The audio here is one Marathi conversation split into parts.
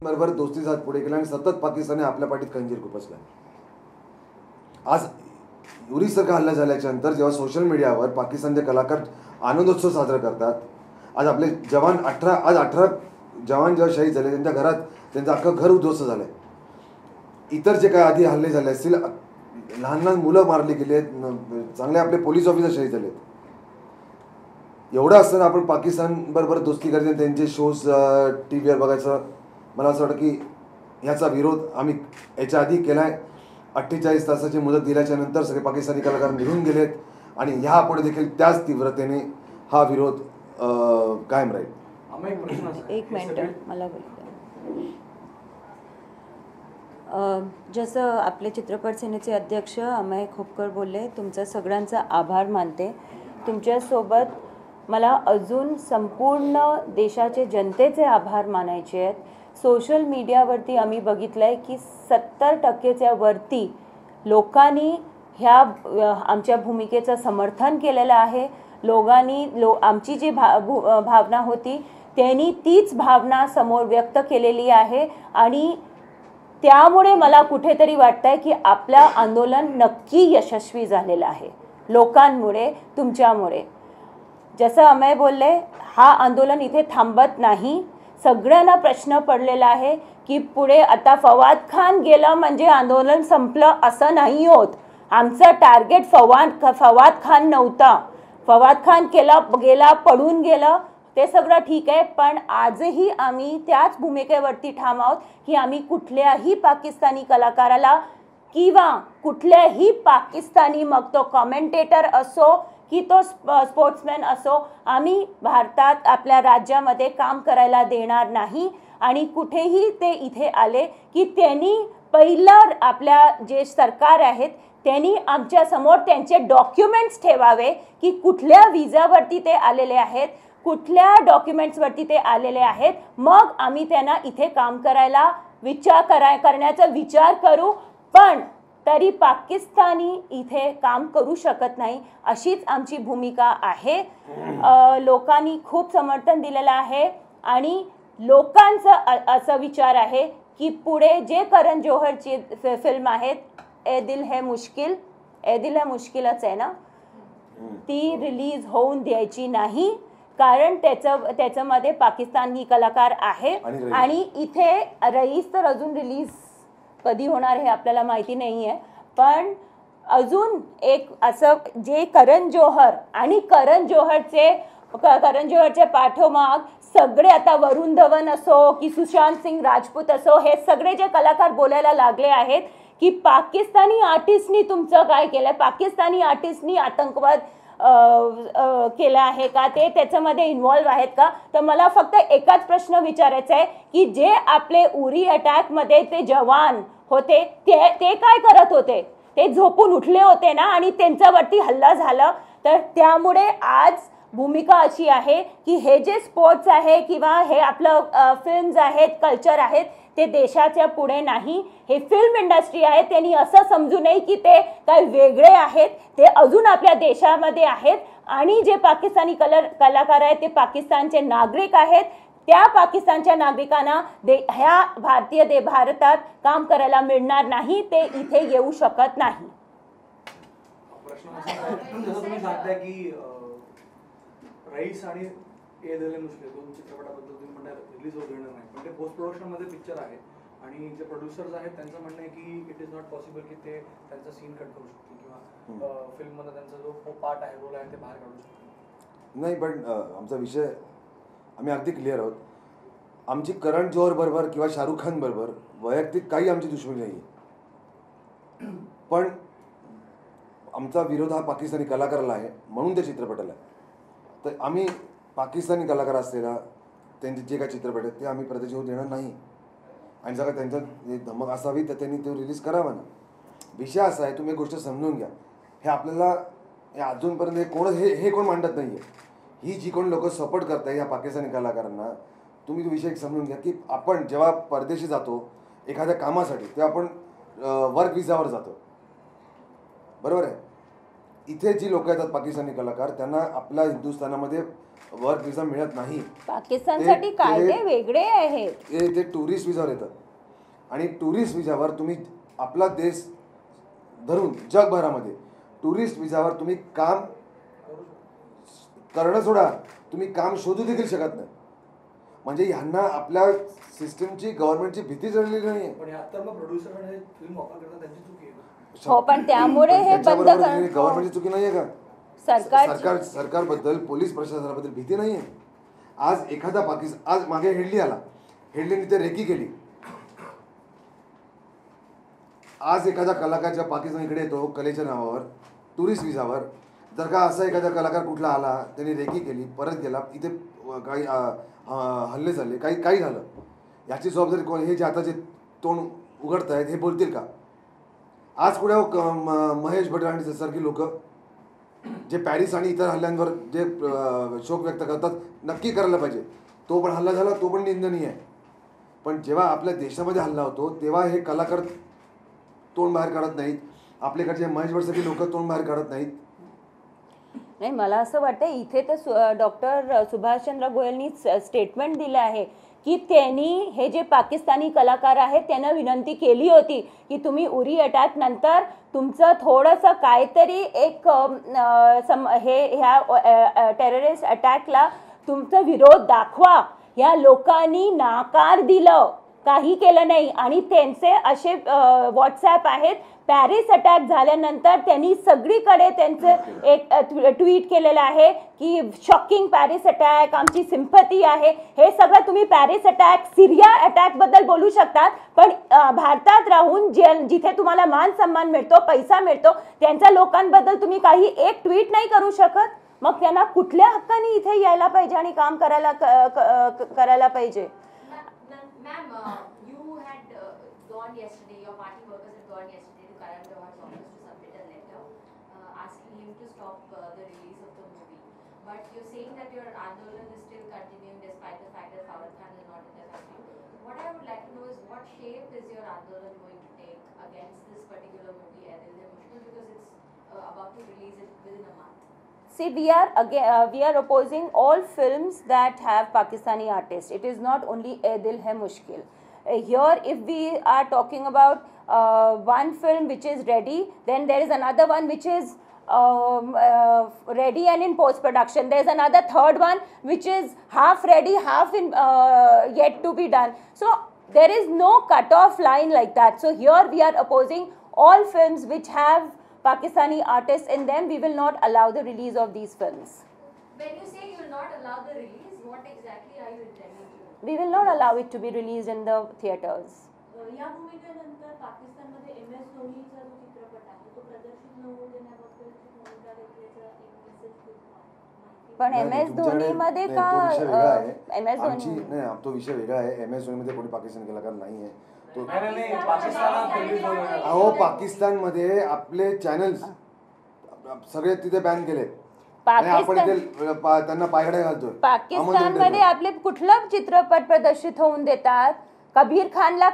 बरोबर दोस्तीचा हात पुढे केला आणि सतत पाकिस्तानने आपल्या पाठीत खंजीर खुपसला. आज उरीसारखा हल्ला झाल्याच्या नंतर जेव्हा सोशल मीडियावर पाकिस्तानचे कलाकार आनंदोत्सव साजरा करतात, आज आपले जवान 18 जवान जेव्हा शहीद झाले त्यांच्या घरात त्यांचं अख्खं घर उद्ध्वस्त झालं. इतर जे काय आधी हल्ले झाले असतील, लहान लहान मुलं मारली गेली आहेत, चांगले आपले पोलीस ऑफिसर शहीद झालेत. एवढं असताना आपण पाकिस्तानबरोबर दोस्ती करायची, त्यांचे शोज टी व्हीवर बघायचं. मला असं वाटतं की ह्याचा विरोध आम्ही याच्या आधी केला आहे. 48 तासाची मुदत दिल्याच्या नंतर सगळे पाकिस्तानी कलाकार निघून गेलेत आणि ह्यापुढे देखील त्याच तीव्रतेने हा विरोध कायम राहील. एक मिनिट मला जसं आपले चित्रपट सेनेचे अध्यक्ष अमय खोपकर बोलले, तुमचा सगळ्यांचा आभार मानते. तुमच्यासोबत मला अजून संपूर्ण देशाचे जनतेचे आभार मानायचे आहेत. सोशल मीडियावरती आम्ही बघितलं आहे की 70%च्या वरती लोकांनी ह्या आमच्या भूमिकेचं समर्थन केलेलं आहे. आमची जी भावना होती त्यांनी तीच भावना समोर व्यक्त केलेली आहे आणि त्यामुळे मला कुठेतरी वाटतंय की आपलं आंदोलन नक्की यशस्वी झालेलं आहे लोकांमुळे, तुमच्यामुळे. जसं अमय बोलले, हा आंदोलन इथे थांबत नाही. सगळ्यांना प्रश्न पडलेला आहे की पुढे आता फवाद खान गेला म्हणजे आंदोलन संपलं असं नाही होत. आमचं टार्गेट फवाद खान नव्हता. फवाद खान गेला, पडून गेलं, ते सगळं ठीक आहे, पण आजही आम्ही त्याच भूमिकेवरती ठाम आहोत की आम्ही कुठल्याही पाकिस्तानी कलाकाराला किंवा कुठल्याही पाकिस्तानी, मग तो कॉमेंटेटर असो की तो स्पोर्ट्समॅन असो, आम्ही भारतात आपल्या राज्यामध्ये काम करायला देणार नाही. आणि कुठेही ते इथे आले की त्यांनी पहिलं आपल्या जे सरकार आहेत त्यांनी आमच्या समोर त्यांचे डॉक्युमेंट्स ठेवावे की कुठल्या विजावरती ते आलेले आहेत, कुठल्या डॉक्युमेंट्सवरती ते आलेले आहेत, मग आम्ही त्यांना इथे काम करायला करण्याचा विचार करू. पण तरी पाकिस्तानी इथे काम करू शकत नाही, अशीच आमची भूमिका आहे. लोकांनी खूप समर्थन दिलेलं आहे आणि लोकांचा असा विचार आहे की पुढे जे करण जोहरची फिल्म आहेत ए दिल है मुश्किलच आहे ना, ती रिलीज होऊन द्यायची नाही. कारण त्याच्यामध्ये पाकिस्तानी कलाकार आहे आणि इथे रईस तर अजून रिलीज कधी होणार हे आपल्याला माहिती नाही आहे. पण अजून एक असं जे करण जोहरचे पाठोमाग सगळे आता वरुण धवन असो की सुशांत सिंग राजपूत असो, हे सगळे जे कलाकार बोलायला लागले आहेत की पाकिस्तानी आर्टिस्टनी तुमचं काय केलं, पाकिस्तानी आर्टिस्टनी आतंकवाद केला आहे का, ते त्याच्यामध्ये इन्व्हॉल्व आहेत का. तर मला फक्त एकच प्रश्न विचारायचा आहे की जे आपले उरी अटॅकमध्ये ते जवान होते ते काय करत होते, ते झोपून उठले होते ना आणि त्यांच्यावरती हल्ला झाला. तर त्यामुळे आज भूमिका अशी आहे की हे जे स्पोर्ट्स आहे किंवा हे आपलं फिल्म्स आहेत, कल्चर आहेत, ते देशाच्या पुढे नाही. हे फिल्म इंडस्ट्री आहे, त्यांनी असं समजू नये की ते काही वेगळे आहेत, ते अजून आपल्या देशामध्ये आहेत. आणि जे पाकिस्तानी कलाकार आहेत ते पाकिस्तानचे नागरिक आहेत. त्या पाकिस्तानच्या नागरिकांना ह्या भारतात काम करायला मिळणार नाही, ते इथे येऊ शकत नाही. रईस आणि ए दिल है मुश्किल दोन चित्रपटाबद्दल तुम्ही म्हणता रिलीज होऊ देणार नाही, पण ते पोस्ट प्रोडक्शन मध्ये पिक्चर आहे आणि जे प्रोड्युसर्स आहेत त्यांचं म्हणणं आहे की इट इज नॉट पॉसिबल की ते त्यांचा सीन कट करू शकतील किंवा फिल्म मध्ये त्यांचा जो पार्ट आहे, रोल आहे ते बाहेर काढू शकतील. नाही, पण आमचा विषय आम्ही अगदी क्लिअर आहोत. आमची करण जोहर बरोबर किंवा शाहरुख खान बरोबर वैयक्तिक काही आमची दुश्मनी नाही, पण आमचा विरोध हा पाकिस्तानी कलाकाराला आहे म्हणून त्या चित्रपटाला आहे. तर आम्ही पाकिस्तानी कलाकार असलेला त्यांचे जे काही चित्रपट आहेत ते आम्ही प्रदर्शित होऊ देणार नाही. आणि जर त्यांचा धमक असावी तर त्यांनी तो रिलीज करावा ना. विषय असा आहे, तुम्ही एक गोष्ट समजून घ्या, हे आपल्याला अजूनपर्यंत हे कोण मांडत नाही आहे. ही जी कोण लोक सपोर्ट करताय या पाकिस्तानी कलाकारांना, तुम्ही तो विषय समजून घ्या की आपण जेव्हा परदेशी जातो एखाद्या कामासाठी तेव्हा आपण वर्क विजावर जातो, बरोबर आहे. इथे जी लोक येतात पाकिस्तानी कलाकार त्यांना आपल्या हिंदुस्थानामध्ये वर्क विजा मिळत नाही. पाकिस्तानसाठी कायदे वेगळे आहेत. ते टुरिस्ट विजावर येतात आणि टुरिस्ट विजावर तुम्ही आपला देश धरून जगभरामध्ये टुरिस्ट विजावर तुम्ही काम करणं सोडा, तुम्ही काम शोधू देखील शकत नाही. म्हणजे ह्यांना आपल्या सिस्टमची गव्हर्नमेंटची भीती जळलेली नाही. पण आता मग प्रोड्युसर आणि फिल्म ऑफर करणं त्यांची चुकी आहे. हो, पण त्यामुळे हे बंद करणं गव्हर्नमेंटची चुकी नाहीये का? सरकारबद्दल पोलीस प्रशासनाबद्दल भीती नाहीये. आज एखादा आज मागे हेडली आला, हेडलीने ते रेकी केली. आज एखादा कलाकार जेव्हा पाकिस्तान इकडे येतो कलेच्या नावावर टुरिस्ट विजावर, जर का असा एखादा कलाकार कुठला आला, त्यांनी रेकी केली, परत गेला, इथे काही हल्ले झाले, काही झालं, याची जबाबदारी कोण? हे जे आता जे तोंड उघडत आहेत हे बोलतील का? आज कुठे महेश भटराणी सारखी लोक जे पॅरिस आणि इतर हल्ल्यांवर जे शोक व्यक्त करतात, नक्की करायला पाहिजे. तो पण हल्ला झाला, तो पण निंदनीय आहे. पण जेव्हा आपल्या देशामध्ये हल्ला होतो तेव्हा हे कलाकार तोंड बाहेर काढत नाहीत. आपल्याकडचे महेश भटसारखी लोक तोंड बाहेर काढत नाहीत. नाही, मला असं वाटतं इथे तर डॉक्टर सुभाषचंद्र गोयलनी स्टेटमेंट दिलं आहे की त्यांनी हे जे पाकिस्तानी कलाकार आहेत त्यांना विनंती केली होती की तुम्ही उरी अटॅक नंतर तुमचं थोडंसं काहीतरी एक ह्या टेररिस्ट अटॅकला तुमचा विरोध दाखवा. ह्या लोकांनी नाकार दिलं, काही केलं नाही. आणि त्यांचे असे व्हॉट्सॲप आहेत, पॅरिस अटॅक झाल्यानंतर त्यांनी सगळीकडे त्यांचं एक ट्विट केलेलं आहे की शॉकिंग पॅरिस अटॅक, आमची सिम्पथी आहे. हे सगळं तुम्ही पॅरिस अटॅक, सिरिया अटॅकबद्दल बोलू शकतात, पण भारतात राहून जिथे तुम्हाला मान सन्मान मिळतो, पैसा मिळतो, त्यांच्या लोकांबद्दल तुम्ही काही एक ट्विट नाही करू शकत. मग त्यांना कुठल्या हक्काने इथे यायला पाहिजे आणि काम करायला पाहिजे? Ma'am, you had gone yesterday, your party workers had gone yesterday to Karan Johar's office to submit a letter asking him to stop the release of the movie. But you're saying that your Andolan is still continuing despite the fact that Farhan Khan is not in the country. What I would like to know is what shape is your Andolan going to take against this particular movie, Ae Dil Hai Mushkil, because it's about to release it within a month. See, we are opposing all films that have Pakistani artists. It is not only Ae Dil Hai Mushkil. Here, if we are talking about one film which is ready, then there is another one which is ready and in post-production. There is another third one which is half ready, half in yet to be done. So there is no cut-off line like that. So here we are opposing all films which have Pakistani artists in them. We will not allow the release of these films. When you say you will not allow the release, what exactly are you intending to do? We will not allow it to be released in the theaters. या भूमिकेनंतर पाकिस्तानमध्ये MS धोनीचा जो चित्रपट आहे तो प्रदर्शित न होऊ देण्याबद्दलची भूमिका घेतल्याचा एक मेसेज दिला. पण MS धोनीमध्ये का MS धोनी नाही, तो विषय वेगळा आहे. MS धोनीमध्ये कोणी पाकिस्तानी कलाकार नाही आहे. अहो, पाकिस्तानमध्ये आपले चॅनल्स सगळे तिथे बॅन केले. आपण त्यांना पायघड्या घालतोय. पाकिस्तानमध्ये आपले कुठलं चित्रपट प्रदर्शित होऊन देतात? कबीर खानला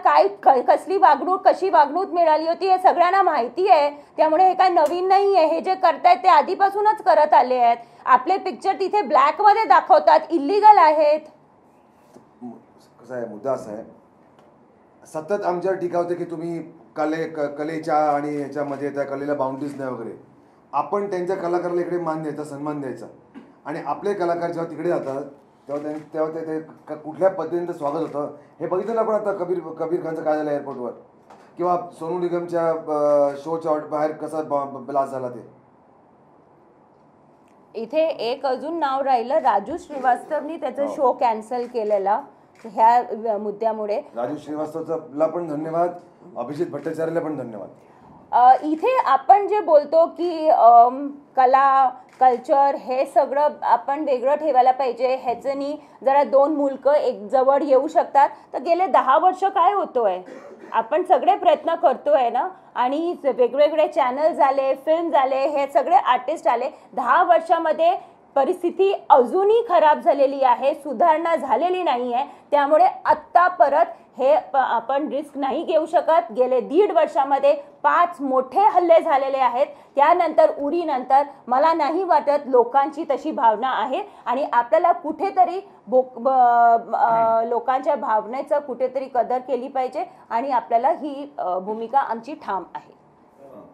कशी वागणूक मिळाली होती हे सगळ्यांना माहिती आहे. त्यामुळे हे काय नवीन नाही आहे. हे जे करतायत ते आधीपासूनच करत आले आहेत. आपले पिक्चर तिथे ब्लॅक मध्ये दाखवतात, इल्लीगल आहेत. कसं आहे, मुद्दा असा आहे, सतत आमच्यावर टीका होते की तुम्ही कलेच्या आणि ह्याच्यामध्ये त्या कलेला बाउंड्रीज नाही वगैरे. आपण त्यांच्या कलाकाराला इकडे मान द्यायचा, सन्मान द्यायचा. आणि आपले कलाकार जेव्हा तिकडे जातात तेव्हा ते कुठल्या पद्धतीने स्वागत होतं हे बघितलं ना आपण. आता कबीर खानचं काय झालं एअरपोर्टवर, किंवा सोनू निगमच्या शोच्या बाहेर कसा ब्लास्ट झाला ते. इथे एक अजून नाव राहिलं, राजू श्रीवास्तवनी त्याचा शो कॅन्सल केलेला ह्या मुद्द्यामुळे. राजू श्रीवास्तवला पण धन्यवाद, अभिजित भट्टाचार्यला पण धन्यवाद. इथे आपण जे बोलतो की कला कल्चर हे सगळं आपण वेगळं ठेवायला पाहिजे, ह्याचंनी जरा दोन मुलकं एक जवळ येऊ शकतात. तर गेले 10 वर्ष काय होतोय, आपण सगळे प्रयत्न करतोय ना. आणि वेगवेगळे चॅनल्स आले, फिल्म्स आले, हे सगळे आर्टिस्ट आले. 10 वर्षामध्ये परिस्थिती अजूनही खराब झालेली आहे, सुधारणा झालेली नाही आहे. त्यामुळे आत्ता परत हे आपण रिस्क नाही घेऊ शकत. गेले 1.5 वर्षामध्ये 5 मोठे हल्ले झालेले आहेत. त्यानंतर उरीनंतर मला नाही वाटत लोकांची तशी भावना आहे आणि आपल्याला कुठेतरी लोकांच्या भावनेचं कुठेतरी कदर केली पाहिजे आणि आपल्याला ही भूमिका आमची ठाम आहे.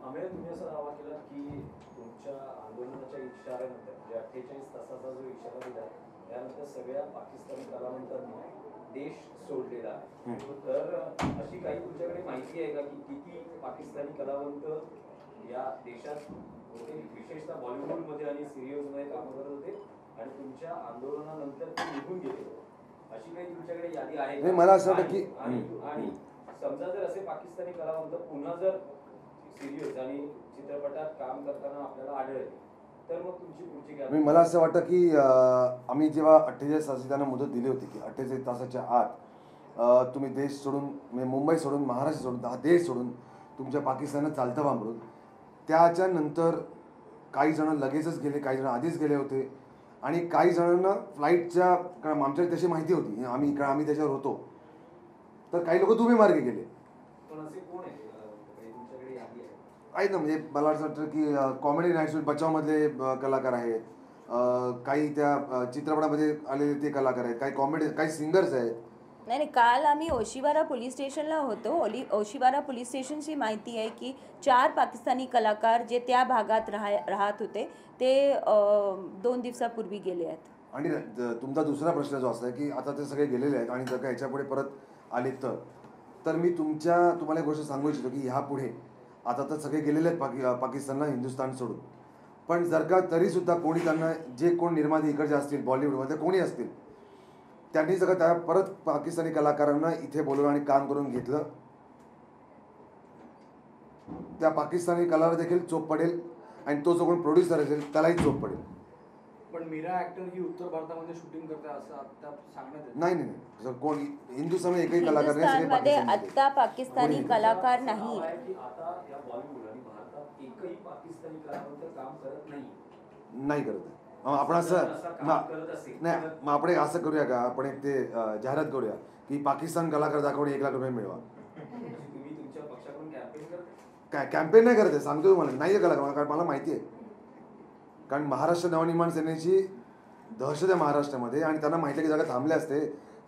आम्ही तुम्ही असं दावा केला की तुमच्या आंदोलनाच्या इशाऱ्यानंतर म्हणजे 48 तासाचा जो इशारा दिला त्यानंतर सगळ्या पाकिस्तानी कलावंतांनी देश सोडलेला आहे. तर अशी काही तुमच्याकडे माहिती आहे का की किती पाकिस्तानी कलावंत या देशात होते, विशेषतः बॉलिवूडमध्ये आणि सिरियल्समध्ये कामं करत होते आणि तुमच्या आंदोलनानंतर ते निघून गेले? अशी काही तुमच्याकडे यादी आहे का? मला असं वाटतं की आणि समजा जर असे पाकिस्तानी कलावंत पुन्हा जर सिरियल्स आणि चित्रपटात काम करताना आपल्याला आढळले तर मग तुमची पुढची काय? मला असं वाटतं की आम्ही जेव्हा 48 तासाची त्यांना मुदत दिली होती की 48 तासाच्या आत तुम्ही देश सोडून म्हणजे मुंबई सोडून महाराष्ट्र सोडून हा देश सोडून तुमच्या पाकिस्तानात चालतं वापरून, त्याच्यानंतर काही जण लगेचच गेले, काही जण आधीच गेले होते आणि काही जणांना फ्लाईटच्या आमच्याकडे तशी माहिती होती, आम्ही त्याच्यावर होतो, तर काही लोक दुबई मार्गे गेले. पण असे कोण आहे तुमच्याकडे यादी आहे? आहेत ना, म्हणजे मला असं वाटतं की कॉमेडी नाईट्स बचावमधले कलाकार आहेत, काही त्या चित्रपटामध्ये आलेले ते कलाकार आहेत, काही सिंगर्स आहेत. नाही, काल आम्ही ओशिवारा पोलीस स्टेशनला होतो. ओशिवारा पोलीस स्टेशनची माहिती आहे की 4 पाकिस्तानी कलाकार जे त्या भागात राहत होते ते 2 दिवसापूर्वी गेले आहेत. आणि तुमचा दुसरा प्रश्न जो असा आहे की आता ते सगळे गेलेले आहेत आणि जर का ह्याच्यापुढे परत आले तर मी तुम्हाला एक गोष्ट सांगू इच्छितो की ह्यापुढे आता तर सगळे गेलेले आहेत पाकिस्तानला, हिंदुस्थान सोडून, पण जर का तरीसुद्धा कोणी त्यांना जे कोण निर्माते इकडचे असतील बॉलिवूडमध्ये कोणी असतील त्यांनी जर का त्या परत पाकिस्तानी कलाकारांना इथे बोलवलं आणि काम करून घेतलं, त्या पाकिस्तानी कलाला देखील चोप पडेल आणि तो जो कोण प्रोड्युसर असेल त्यालाही चोप पडेल. पण मीरा ऍक्टर ही उत्तर भारतामध्ये शूटिंग करते असं आता सांगण्यात येतं. नाही जर कोण हिंदुस्थान एकही कलाकार नाही, सगळे हिंदुस्थानमध्ये पाकिस्तानी. आत्ता पाकिस्तानी कलाकार नाही. आता या बॉलिवूड आणि भारतात एकही पाकिस्तानी कलावंत काम करत नाही करत. आपण असं नाही, मग आपण असं करूया का, आपण एक ते जाहिरात करूया की पाकिस्तान कलाकार दाखवणे 1 लाख रुपये मिळवा. तुम्ही तुमच्या पक्षाकडून कॅम्पेन करता? काय कॅम्पेन नाही करते, सांगतो तुम्हाला, नाही कलाकार, कारण मला माहिती आहे, कारण महाराष्ट्र नवनिर्माण सेनेची दहशत आहे महाराष्ट्रामध्ये आणि त्यांना माहिती आहे की जगा थांबले असते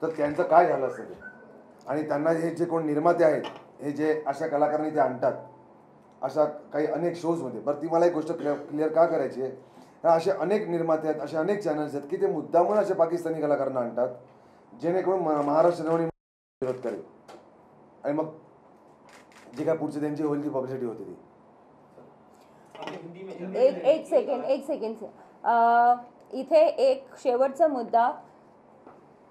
तर त्यांचं काय झालं असतं ते. आणि त्यांना हे जे कोण निर्माते आहेत हे जे अशा कलाकारांनी ते आणतात अशा काही अनेक शोजमध्ये, बरं ती मला एक गोष्ट क्लिअर का करायची आहे, असे अनेक निर्माते आहेत, असे अनेक चॅनल्स आहेत की ते मुद्दामून अशा पाकिस्तानी कलाकारांना आणतात जेणेकरून महाराष्ट्र नवनिर्माण विरोध करेल आणि मग जे काय पुढची त्यांची होईल ती पब्लिसिटी होते ती. एक सेकंड इथे एक शेवटचा मुद्दा.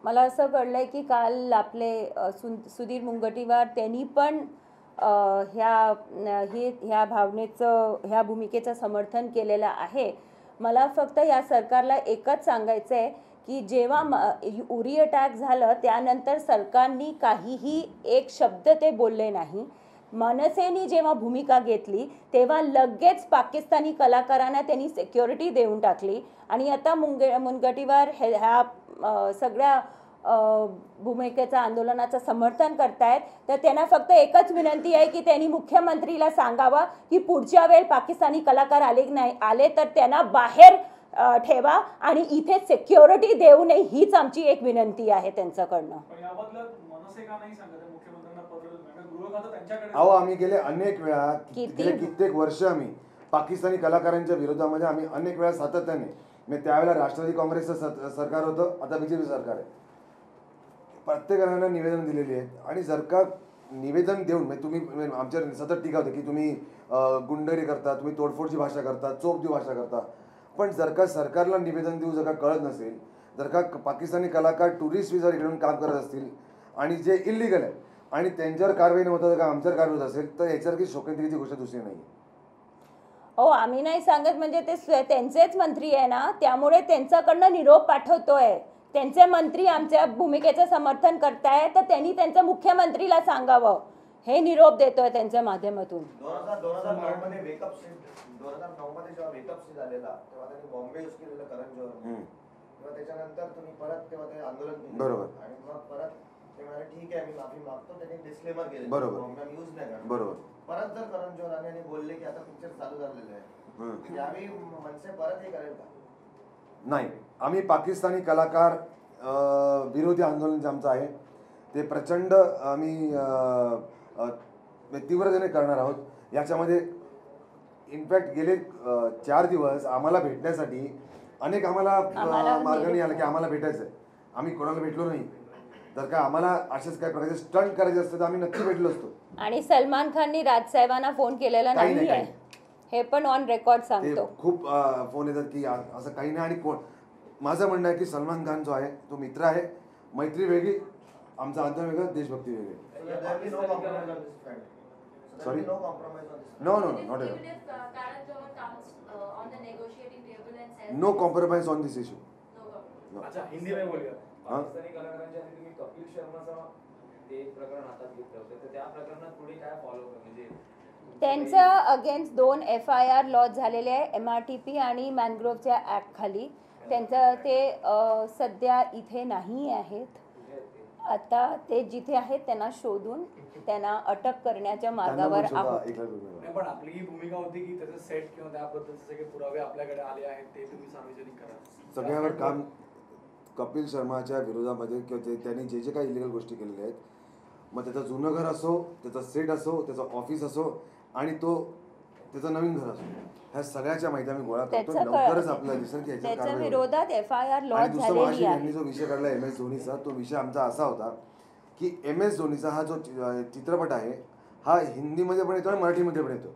मला असं कळलंय की काल आपले सुधीर मुनगंटीवार त्यांनी पण ह्या भावनेचं, ह्या भूमिकेचं समर्थन केलेलं आहे. मला फक्त या सरकारला एकच सांगायचं आहे की जेव्हा उरी अटॅक झालं त्यानंतर सरकारनी काहीही एक शब्द ते बोलले नाही. मनसेनी जेव्हा भूमिका घेतली तेव्हा लगेच पाकिस्तानी कलाकारांना त्यांनी सिक्युरिटी देऊन टाकली आणि आता मुनगंटीवार ह्या सगळ्या भूमिकेचं आंदोलनाचं समर्थन करतायत. तर त्यांना फक्त एकच विनंती आहे की त्यांनी मुख्यमंत्रीला सांगावं की पुढच्या वेळ पाकिस्तानी कलाकार आले तर त्यांना बाहेर ठेवा आणि इथे सिक्युरिटी देऊ नये, हीच आमची एक विनंती आहे त्यांच्याकडनं. अहो, आम्ही गेले अनेक वेळा, गेले कित्येक वर्ष आम्ही पाकिस्तानी कलाकारांच्या विरोधामध्ये आम्ही अनेक वेळा सातत्याने, म्हणजे त्यावेळेला राष्ट्रवादी काँग्रेसचं सरकार होतं, आता बीजेपी सरकार आहे, प्रत्येकाला निवेदन दिलेली आहेत आणि जर का निवेदन देऊन म्हणजे तुम्ही आमच्या सतत टीका होते की तुम्ही गुंडगिरी करता, तुम्ही तोडफोडची भाषा करता, चोपदी भाषा करता, पण जर का सरकारला निवेदन देऊ जर का कळत नसेल, जर का पाकिस्तानी कलाकार टुरिस्ट विजा इकडून काम करत असतील आणि जे इलिगल आहे आणि त्यांच्यावर कारवाई न होता जर का आमच्यावर कारवाई होत असेल तर याच्यासारखी शोकांतिकेची गोष्ट दुसरी नाही. हो, आम्ही नाही सांगत, म्हणजे ते त्यांचेच मंत्री आहे ना, त्यामुळे त्यांच्याकडनं निरोप पाठवतोय. त्यांचे मंत्री आमच्या भूमिकेचं समर्थन करतायत तर त्यांनी त्यांच्या मुख्यमंत्रीला सांगावं हे निरोप देतोय त्यांच्या माध्यमातून. 2009 मध्ये वेकअप सीन 2009 मध्ये जेव्हा वेकअप सीन झालेला तेव्हा त्यांनी बॉम्बे यूज केलेलं करण जोहर, तेव्हा त्याच्यानंतर तुम्ही परत तेव्हा ते आंदोलन केलं. बरोबर. आणि मग परत ते म्हणाले ठीक आहे मी माफी मागतो, त्यांनी डिस्क्लेमर केलं बरोबर. बॉम्बे आम्ही यूज नाही करणार. बरोबर. परत जर करण जोहर आणि बोलले की आता पिक्चर चालू झालेलं आहे, यावेळी मनसे परत हे करेल का? नाही, आम्ही पाकिस्तानी कलाकार विरोधी आंदोलन जे आमचं आहे ते प्रचंड आम्ही तीव्रतेने करणार आहोत. याच्यामध्ये इनफॅक्ट गेले 4 दिवस आम्हाला भेटण्यासाठी अनेक आम्हाला मार्गाने आला की आम्हाला भेटायचं आहे. आम्ही कोणाला भेटलो नाही. तर का आम्हाला असेच काही प्रकारचे स्टंट करायचे असते तर आम्ही नक्की भेटलो असतो. आणि सलमान खाननी राजसाहेबांना फोन केलेला नाही आहे, हे पण ऑन रेकॉर्ड सांगतो. खूप फोन येतात की असं काही नाही. आणि माझं म्हणणं आहे की सलमान खान जो आहे तो मित्र आहे, मैत्री वेगळी, आमचं आंदोलन वेगळं, देशभक्ती वेगळी. Sorry? No compromise on this. No, not at all. Even if Karan Johar comes on the negotiating table and says No compromise on this issue. no compromise. No. अच्छा, हिंदी में बोलिए. पाकिस्तानी कलाकारांच्या आधी तुम्ही कपिल शर्माचं ते प्रकरण हातात घेतलं होतं, तर त्या प्रकरणात पुढे काय फॉलो म्हणजे त्यांचं अगेन्स्ट 2 FIR लॉन्च झालेले आहे MRTP आणि मॅनग्रोव्हच्या ऍक्ट खाली. त्यांचं ते सध्या इथे नाही आहेत. आता ते जिथे आहेत त्यांना शोधून त्यांना अटक करण्याच्या मार्गावर आहोत. नाही, पण आपली ही भूमिका होती की त्याचं सेट किंवा त्याबद्दलचे सगळे पुरावे आपल्याकडे आले आहेत ते तुम्ही सार्वजनिक करा. सगळ्यावर काम कपिल शर्माच्या विरोधामध्ये किंवा त्यांनी जे जे काही इलिगल गोष्टी केलेल्या आहेत, मग त्याचं जुनं घर असो, त्याचा सेट असो, त्याचं ऑफिस असो आणि तो त्याचं नवीन घर असो, ह्या सगळ्याच्या माहिती आम्ही गोळा करतो. लवकरच आपल्याला दिसेल की ह्याच्यावर त्याच्या कारवाई विरोधात FIR आणि लॉन्च दुसरं झालेली यांनी आहे. जो विषय काढला MS धोनीचा, तो विषय आमचा असा होता की MS धोनीचा हा जो चित्रपट आहे हा हिंदीमध्ये पण येतो आणि मराठीमध्ये पण येतो.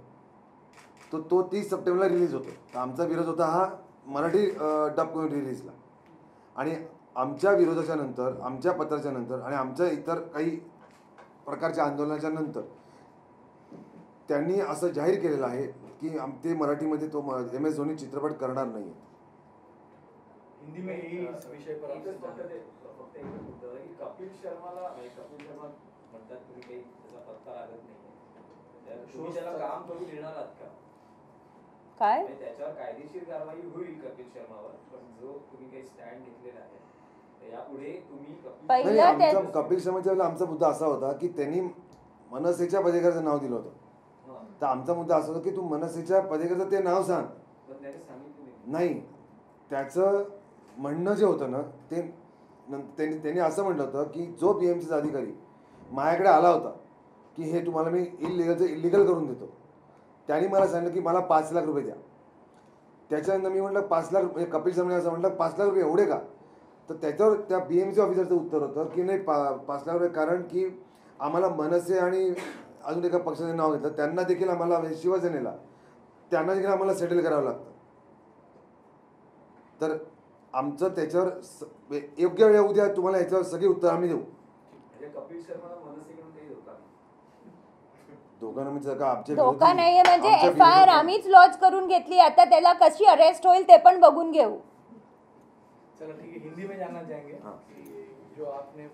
तो 30 सप्टेंबरला रिलीज होतो. तर आमचा विरोध होता हा मराठी डब करून रिलीजला. आणि आमच्या विरोधाच्या नंतर, आमच्या पत्राच्या नंतर आणि आमच्या इतर काही प्रकारच्या आंदोलनाच्या नंतर त्यांनी असं जाहीर केलेलं आहे की ते मराठीमध्ये तो MS धोनी चित्रपट करणार नाही. हिंदी में यही विषय पर एकच फक्त एकच मुद्दा होता की कपिल शर्मा म्हणतात तुम्ही काही त्याचा पत्ता लागत नाही, तुम्ही त्याला काम करून देणार आहात का? काय त्याच्यावर कायदेशीर कारवाई होईल कपिल शर्मावर, पण जो तुम्ही काही स्टँड घेतलेला आहे तर यापुढे तुम्ही कपिल शर्माच्या वेळेला आमचा मुद्दा असा होता की त्यांनी मनसेच्या पदेकरचं नाव दिलं होतं. तर आमचा मुद्दा असा होता की तू मनसेच्या पदेकरचं ते नाव सांग. पण त्याने सांगितलं नाही, त्याचं म्हणणं जे होतं ना ते त्यांनी असं म्हटलं होतं की जो BMCचा अधिकारी माझ्याकडे आला होता की हे तुम्हाला मी इलिगल करून देतो, त्यांनी मला सांगितलं की मला 5 लाख रुपये द्या. त्याच्यानंतर मी म्हटलं 5 लाख रुपये, कपिल शर्मा असं म्हटलं 5 लाख रुपये एवढे का? तर त्याच्यावर त्या BMC ऑफिसरचं उत्तर होतं की नाही 5 लाख रुपये, कारण की आम्हाला मनसे आणि अजून एका पक्षाचे नाव घेतलं, त्यांना देखील आम्हाला शिवसेनेला त्यांना देखील आम्हाला सेटल करावं लागतं. तर आमचं त्याच्यावर योग्य वेळ उद्या तुम्हाला याच्यावर सगळी उत्तर आम्ही देऊ. कपिल शर्माला मनसेकडून काही धोका दोघांना म्हणजे का आमच्या धोका नाहीये, म्हणजे FIR आम्हीच लॉन्च करून घेतली. आता त्याला कशी अरेस्ट होईल ते पण बघून घेऊ. चलो ठीक है, हिंदी में जानना चाहेंगे कि जो आपने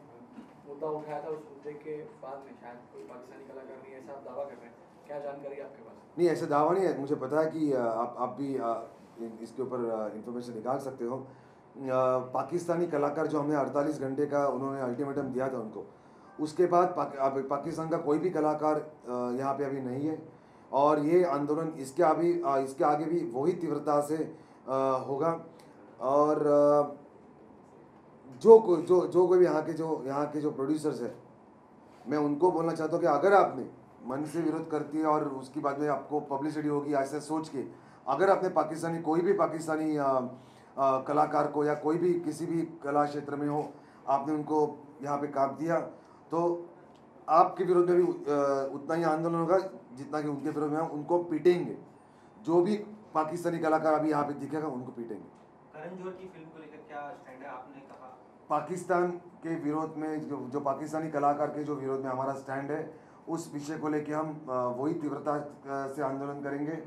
मुद्दा उठाया था उस मुद्दे के बाद में शायद कोई पाकिस्तानी कलाकार नहीं ऐसा आप दावा कर रहे हैं, क्या जानकारी आपके पास? नहीं, ऐसा दावा नहीं है. मुझे पता है कि आप भी इसके ऊपर इंफॉर्मेशन निकाल सकते हो. पाकिस्तानी कलाकार जो हमने 48 घंटे का उन्होंने अल्टीमेटम दिया था उनको, उसके बाद पाकिस्तान का कोई भी कलाकार यहाँ पे अभी नहीं है. और ये आंदोलन इसके आगे भी वही तीव्रता से होगा. और जो कोई भी यहाँ के जो प्रोड्यूसर्स हैं, मैं उनको बोलना चाहता हूँ कि अगर आपने मन से विरोध करती है और उसकी बाद में आपको पब्लिसिटी होगी ऐसा सोच के, अगर आपने कोई भी पाकिस्तानी कलाकार को या कोई भी किसी भी कला क्षेत्र में हो, आपने उनको यहाँ पे काम दिया तो आपके विरोध में भी उतना ही आंदोलन होगा जितना कि उनके विरोध में हम उनको पीटेंगे. जो भी पाकिस्तानी कलाकार अभी यहाँ पे दिखेगा उनको पीटेंगे. करण जोहर की फिल्म को लेकर क्या स्टैंड है? आपने कहा पाकिस्तान के विरोध में जो पाकिस्तानी कलाकार के जो विरोध में हमारा स्टैंड है, उस विषय को लेके हम वही तीव्रता से आंदोलन करेंगे.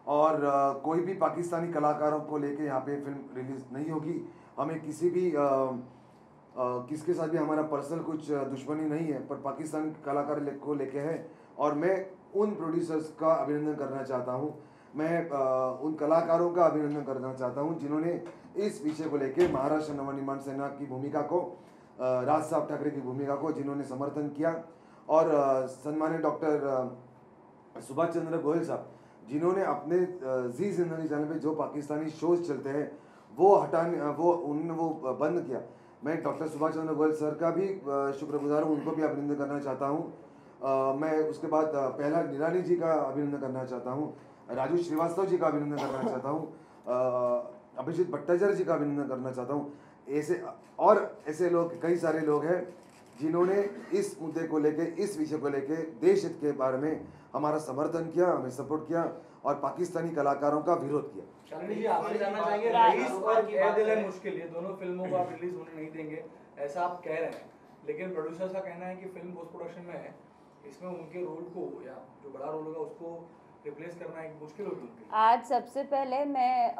और कोई भी पाकिस्तानी कलाकारों को लेके यहाँ पे फिल्म रिलीज नहीं होगी. हमें किसी भी किसके साथ भी हमारा पर्सनल कुछ दुश्मनी नहीं है, पर पाकिस्तान कलाकार को लेके है। और मैं उन प्रोड्यूसर्स का अभिनंदन करना चाहता हूँ, मैं उन कलाकारों का अभिनंदन करना चाहता हूँ जिन्होंने इस विषय को लेके महाराष्ट्र नवनिर्माण सेना की भूमिका को, राज साहब ठाकरे की भूमिका को जिन्होंने समर्थन किया, और सम्मानित डॉक्टर सुभाष चंद्र गोयल साहब जिन्होंने अपने जी जिंदगी चैनल पे जो पाकिस्तानी शोज चलते हैं वो उन्होंने वो बंद किया। मैं डॉक्टर सुभाष चंद्र गोयल सर का भी शुक्रगुजार हूँ, उनको भी अभिनंदन करना चाहता हूँ। मैं उसके बाद पहला निराली जी का अभिनंदन करना चाहता हूँ, राजू श्रीवास्तव जी का अभिनंदन करना चाहता हूँ, अभिजीत भट्टाचार्य जी का अभिनंदन करना चाहता हूँ। ऐसे लोग, कई सारे लोग हैं जिन्होंने इस मुद्दे को लेके, इस विषय को लेके देश हित के बारे में हमारा समर्थन किया, हमें सपोर्ट किया और पाकिस्तानी कलाकारों का विरोध किया। शालिनी जी, आपसे जानना चाहेंगे, रईस और ए दिल है मुश्किल, ये दोनों फिल्मों को आप रिलीज होने नहीं देंगे ऐसा आप कह रहे हैं, लेकिन प्रोड्यूसर का कहना है कि फिल्म पोस्ट प्रोडक्शन में है, इसमें उनके रोल को या जो बड़ा रोल होगा उसको रिप्लेस करना एक मुश्किल होगी उनके। आज सबसे पहले मैं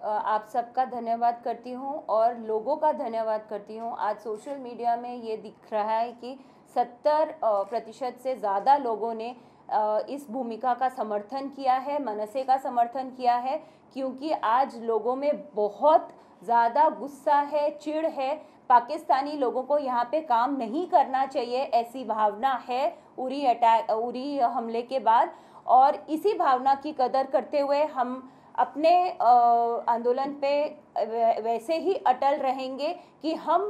आप सबका धन्यवाद करती हूँ और लोगों का धन्यवाद करती हूँ। आज सोशल मीडिया में ये दिख रहा है कि 70% से ज़्यादा लोगों ने इस भूमिका का समर्थन किया है, मनसे का समर्थन किया है, क्योंकि आज लोगों में बहुत ज़्यादा गुस्सा है, चिढ़ है। पाकिस्तानी लोगों को यहाँ पे काम नहीं करना चाहिए ऐसी भावना है उरी हमले के बाद, और इसी भावना की कदर करते हुए हम अपने आंदोलन पे वैसे ही अटल रहेंगे कि हम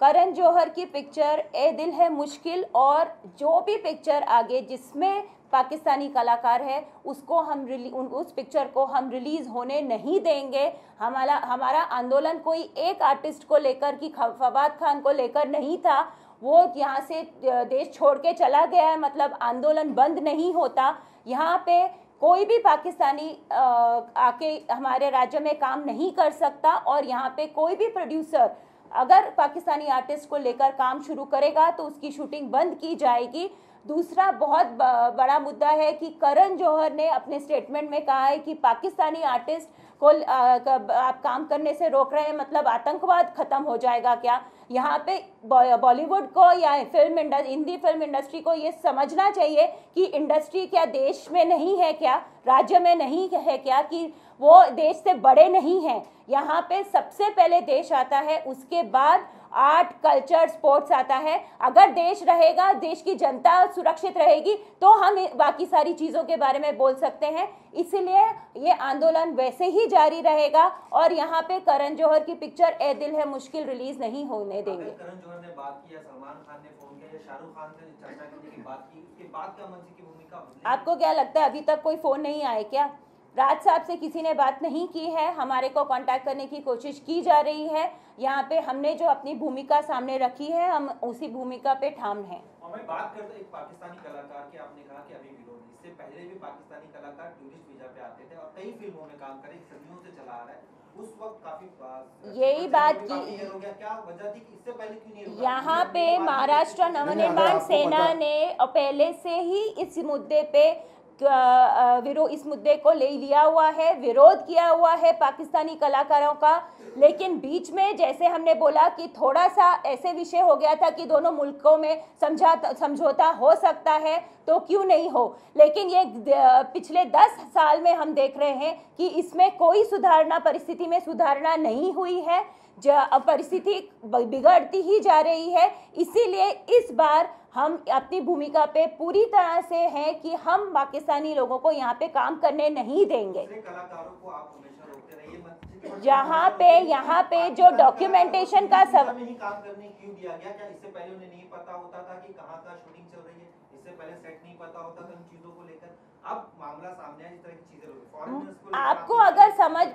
करण जौहर की पिक्चर ए दिल है मुश्किल और जो भी पिक्चर आगे जिसमें पाकिस्तानी कलाकार है उसको उस पिक्चर को हम रिलीज़ होने नहीं देंगे। हमारा आंदोलन कोई एक आर्टिस्ट को लेकर कि फवाद खान को लेकर नहीं था, वो यहाँ से देश छोड़ के चला गया है, मतलब आंदोलन बंद नहीं होता। यहाँ पे कोई भी पाकिस्तानी आके हमारे राज्य में काम नहीं कर सकता, और यहाँ पे कोई भी प्रोड्यूसर अगर पाकिस्तानी आर्टिस्ट को लेकर काम शुरू करेगा तो उसकी शूटिंग बंद की जाएगी। दूसरा बहुत बड़ा मुद्दा है कि करण जौहर ने अपने स्टेटमेंट में कहा है कि पाकिस्तानी आर्टिस्ट को आप काम करने से रोक रहे हैं, मतलब आतंकवाद खत्म हो जाएगा क्या? यहाँ पे बॉलीवुड को या हिंदी फिल्म इंडस्ट्री को ये समझना चाहिए कि इंडस्ट्री क्या देश में नहीं है क्या, राज्य में नहीं है क्या, कि वो देश से बड़े नहीं हैं। यहाँ पे सबसे पहले देश आता है, उसके बाद आर्ट, कल्चर, स्पोर्ट्स आता है। अगर देश रहेगा, देश की जनता सुरक्षित रहेगी तो हम बाकी सारी चीज़ों के बारे में बोल सकते हैं। इसीलिए ये आंदोलन वैसे ही जारी रहेगा और यहाँ पे करण जौहर की पिक्चर ए दिल है मुश्किल रिलीज नहीं होने देंगे। करण जौहर ने बात किया, सलमान खान ने फोन किया या शाहरुख खान से चर्चा करने की बात की, उसके बाद क्या मंच की भूमिका बदली? आपको क्या लगता है अभी तक कोई फ़ोन नहीं आए क्या? राज साहब से किसी ने बात नहीं की है, हमारे को कांटेक्ट करने की कोशिश की जा रही है। यहाँ पे हमने जो अपनी भूमिका सामने रखी है हम उसी भूमिका पे ठाम हैं। मैं बात करता एक पाकिस्तानी कलाकार की, आपने कहा कि अभी विरोध, इससे पहले भी पाकिस्तानी कलाकार टूरिस्ट वीजा पे आते थे और कई फिल्मों में काम करे, सदियों से चला आ रहा है। उस वक्त काफी यही बात की हो गया, क्या वजह थी कि इससे पहले क्यों नहीं रुका? यहाँ पे महाराष्ट्र नवनिर्माण सेना ने पहले से ही इस मुद्दे पे इस मुद्दे को ले लिया हुआ है, विरोध किया हुआ है पाकिस्तानी कलाकारों का। लेकिन बीच में जैसे हमने बोला कि थोड़ा सा ऐसे विषय हो गया था कि दोनों मुल्कों में समझौता हो सकता है तो क्यों नहीं हो, लेकिन ये पिछले 10 साल में हम देख रहे हैं कि इसमें कोई परिस्थिति में सुधारणा नहीं हुई है, परिस्थिति बिगड़ती ही जा रही है। इसीलिए इस बार हम अपनी भूमिका पे पूरी तरह से हैं कि हम पाकिस्तानी लोगों को यहाँ पे काम करने नहीं देंगे। कलाकारों को आप हमेशा रोकते रहिए, यहाँ पे जो डॉक्यूमेंटेशन का सब नहीं काम करने क्यों दिया गया? क्या इससे पहले उन्हें नहीं पता होता था कि कहाँ का शूटिंग चल रही है? इससे पहले सेट नहीं पता होता था इन चीजों को लेकर? अब मामला सामने आया, इस तरह की चीजें हो रही। आपको अगर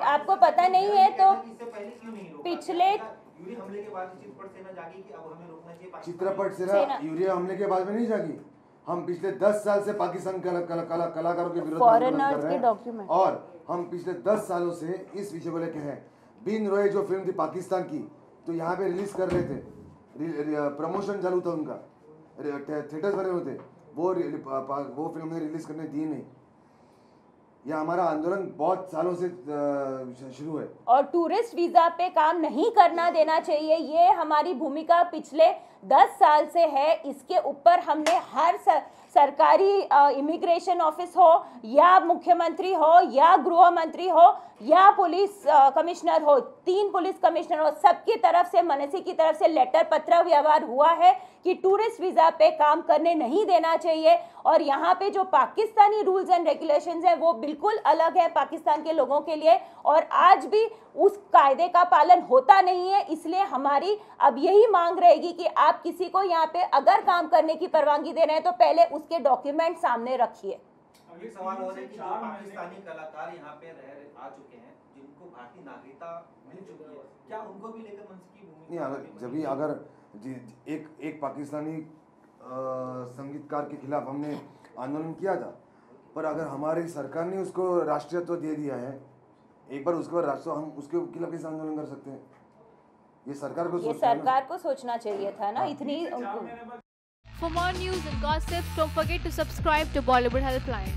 आपको पता नहीं है तो इससे पहले क्यों नहीं रोका? पिछले यूरी हमले के बाद चित्रपट सेना जागी कि अब हमें रोकना चाहिए। चित्रपट सेना यूरिया हमले के बाद में नहीं जागी। हम पिछले 10 साल से पाकिस्तान कलाकारों के विरोध कर रहे हैं और हम पिछले 10 सालों से इस विषय को लेकर हैं। बिन रोए जो फिल्म थी पाकिस्तान की, तो यहाँ पे रिलीज कर रहे थे, प्रमोशन चालू था उनका, थिएटर्स बने हुए थे, वो फिल्म ने रिलीज करने दी नहीं। ये हमारा आंदोलन बहुत सालों से शुरू है। और टूरिस्ट वीजा पे काम नहीं करना देना चाहिए, ये हमारी भूमिका पिछले 10 साल से है। इसके ऊपर हमने हर सरकारी इमिग्रेशन ऑफिस हो या मुख्यमंत्री हो या गृह मंत्री हो या पुलिस कमिश्नर हो, 3 पुलिस कमिश्नर हो, सबकी तरफ से, मनसी की तरफ से लेटर पत्र व्यवहार हुआ है कि टूरिस्ट वीजा पे काम करने नहीं देना चाहिए। और यहाँ पे जो पाकिस्तानी रूल्स एंड रेगुलेशंस हैं वो बिल्कुल अलग है पाकिस्तान के लोगों के लिए, और आज भी उस कायदे का पालन होता नहीं है। इसलिए हमारी अब यही मांग रहेगी कि आप किसी को यहाँ पे अगर काम करने की परवानगी दे रहे हैं तो पहले उसके डॉक्यूमेंट सामने रखिए। एक सवाल और है कि जो पाकिस्तानी कलाकार यहाँ पे आ चुके हैं, जिनको भारतीय नागरिकता मिल चुकी है, क्या उनको भी लेकर मंच की भूमिका? नहीं, अगर एक पाकिस्तानी संगीतकार के खिलाफ हमने आंदोलन किया था, पर अगर हमारी सरकार ने उसको राष्ट्रीयत्व दे दिया है एक बार, उसके बाद राष्ट्र, हम उसके खिलाफ कैसे आंदोलन कर सकते हैं? ये सरकार को सोचना चाहिए था ना। इतनी For more news and gossip, don't forget to subscribe to Bollywood Helpline.